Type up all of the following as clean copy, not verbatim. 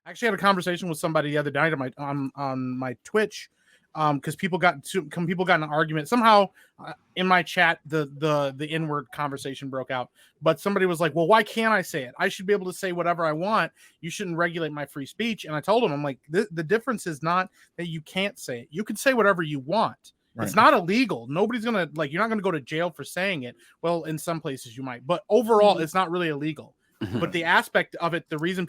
I actually had a conversation with somebody the other night on my Twitch, because people got in an argument somehow in my chat. The N-word conversation broke out, but somebody was like, "Well, why can't I say it? I should be able to say whatever I want. You shouldn't regulate my free speech." And I told him, I'm like, the difference is not that you can't say it. You can say whatever you want. Right. It's not illegal. Nobody's gonna you're not gonna go to jail for saying it. Well, in some places you might, but overall, it's not really illegal. But the aspect of it, the reason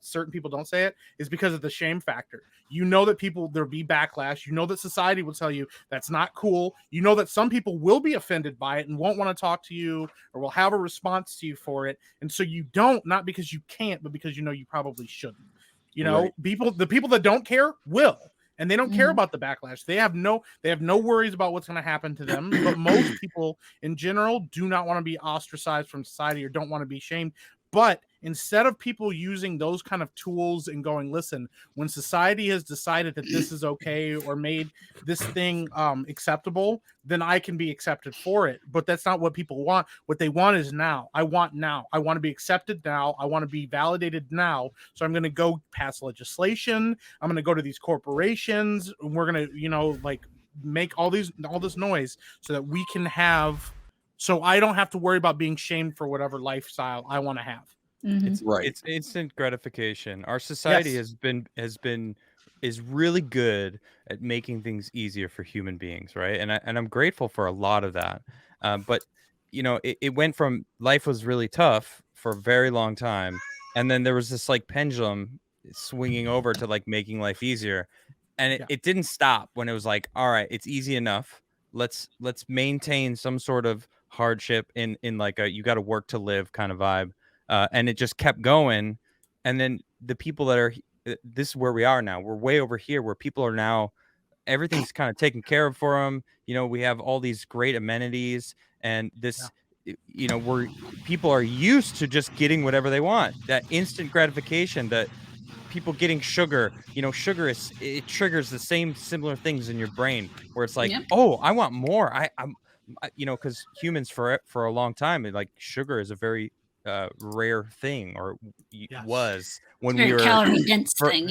certain people don't say it is because of the shame factor. You know that there'll be backlash. You know that society will tell you that's not cool. You know that some people will be offended by it and won't want to talk to you or will have a response to you for it. And so you don't, not because you can't, but because you know you probably shouldn't. You know, right. The people that don't care will. And they don't care about the backlash. They have no worries about what's going to happen to them. But most people in general do not want to be ostracized from society or don't want to be shamed. But instead of people using those kind of tools and going, listen, when society has decided that this is okay or made this thing acceptable, then I can be accepted for it. But that's not what people want. What they want is now. I want now. I want to be accepted now. I want to be validated now. So I'm going to go pass legislation. I'm going to go to these corporations. And we're going to, make all this noise so that we can have. So I don't have to worry about being shamed for whatever lifestyle I want to have. It's instant gratification. Our society is really good at making things easier for human beings, right? And I'm grateful for a lot of that. But it went from life was really tough for a very long time, and then there was this pendulum swinging over to making life easier, and it didn't stop when it was all right, it's easy enough. Let's maintain some sort of hardship in a you got to work to live kind of vibe, and it just kept going. And then the people that are this is where we are now. We're way over here where people are now, everything's kind of taken care of for them. We have all these great amenities, and this where people are used to just getting whatever they want, that instant gratification, that people getting sugar. Sugar it triggers the same similar things in your brain where it's oh, I want more. I'm because humans for a long time, sugar is a very rare thing, or was when we were calorie dense thing.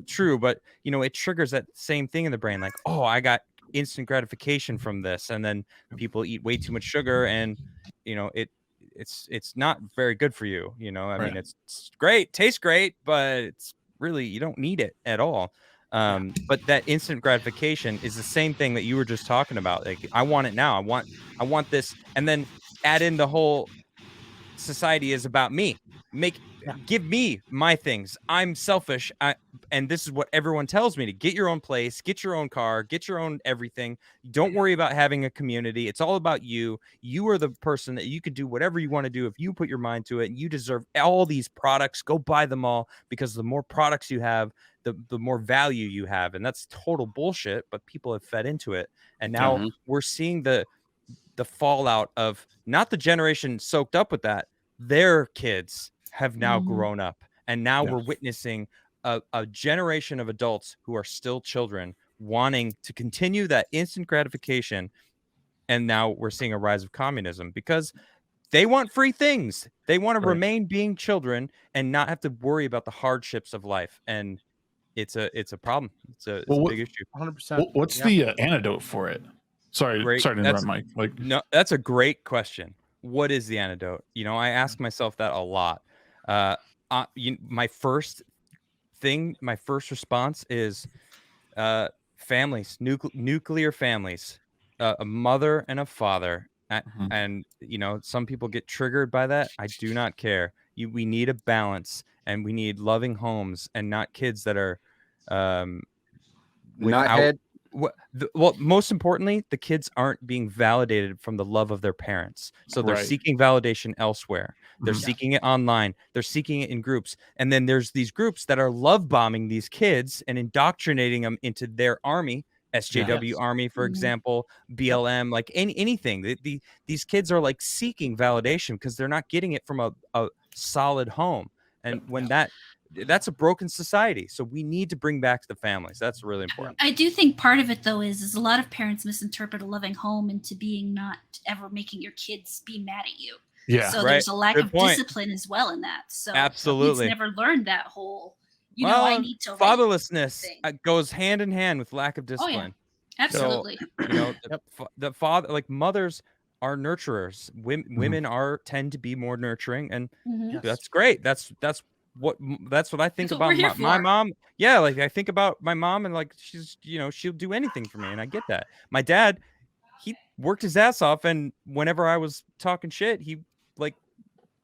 True, but it triggers that same thing in the brain, oh, I got instant gratification from this, and then people eat way too much sugar, and it's not very good for you. I mean, it's great, tastes great, but it's really, you don't need it at all. But that instant gratification is the same thing that you were just talking about. I want it now. I want this, and then add in the whole society is about me. Give me my things. I'm selfish. And this is what everyone tells me to get your own place, get your own car, get your own everything. Don't worry about having a community. It's all about you. You are the person that you could do whatever you want to do if you put your mind to it. And you deserve all these products. Go buy them all, because the more products you have, the more value you have. And that's total bullshit, but people have fed into it. And now we're seeing the fallout of not the generation soaked up with that. Their kids have now grown up, and now we're witnessing a generation of adults who are still children wanting to continue that instant gratification. And now we're seeing a rise of communism because they want free things. They want to remain being children and not have to worry about the hardships of life. And it's a problem. It's a big issue. 100%. What's the antidote for it? Sorry to interrupt, Mike. No, that's a great question. What is the antidote? I ask myself that a lot. My first response is families, nuclear families, a mother and a father. And some people get triggered by that. I do not care. We need a balance, and we need loving homes, and not kids that are well, most importantly, the kids aren't being validated from the love of their parents. So they're seeking validation elsewhere. They're seeking it online. They're seeking it in groups. And then there's these groups that are love bombing these kids and indoctrinating them into their army, SJW Army, for example, BLM, anything. These kids are seeking validation because they're not getting it from a solid home. And when that's a broken society. So we need to bring back the families. That's really important. I do think part of it, though, is a lot of parents misinterpret a loving home into being not ever making your kids be mad at you. So there's a lack of discipline as well in that. So absolutely, kids never learned that whole, you know, I Well, need to raise fatherlessness thing. goes hand in hand with lack of Oh, yeah. discipline. Absolutely. You know, Yep. the father, like mothers are nurturers. Women tend to be more nurturing, and Mhm. Yes. that's great. That's what I think That's what we're about here my for. mom. Yeah, like I think about my mom, and like she's, you know, she'll do anything for me, and I get that. My dad, he worked his ass off, and whenever I was talking shit, he like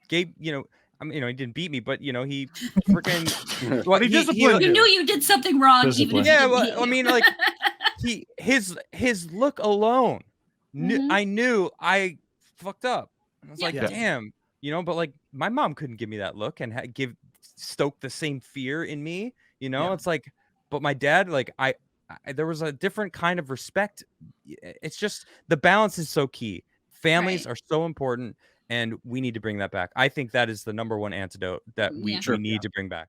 gave, you know, I mean, you know, he didn't beat me, but you know, he freaking But he disciplined You knew you did something wrong, even if Discipline. he yeah, didn't well, hit I you. mean, like his look alone, Mhm. I knew I fucked up. I was Yeah. like, Yeah. damn, you know, but like my mom couldn't give me that look and stoke the same fear in me, you know. Yeah. It's like, but my dad, like I there was a different kind of respect. It's just the balance is so key. Families Right. are so important, and we need to bring that back. I think that is the number one antidote that we Yeah. we need to bring back.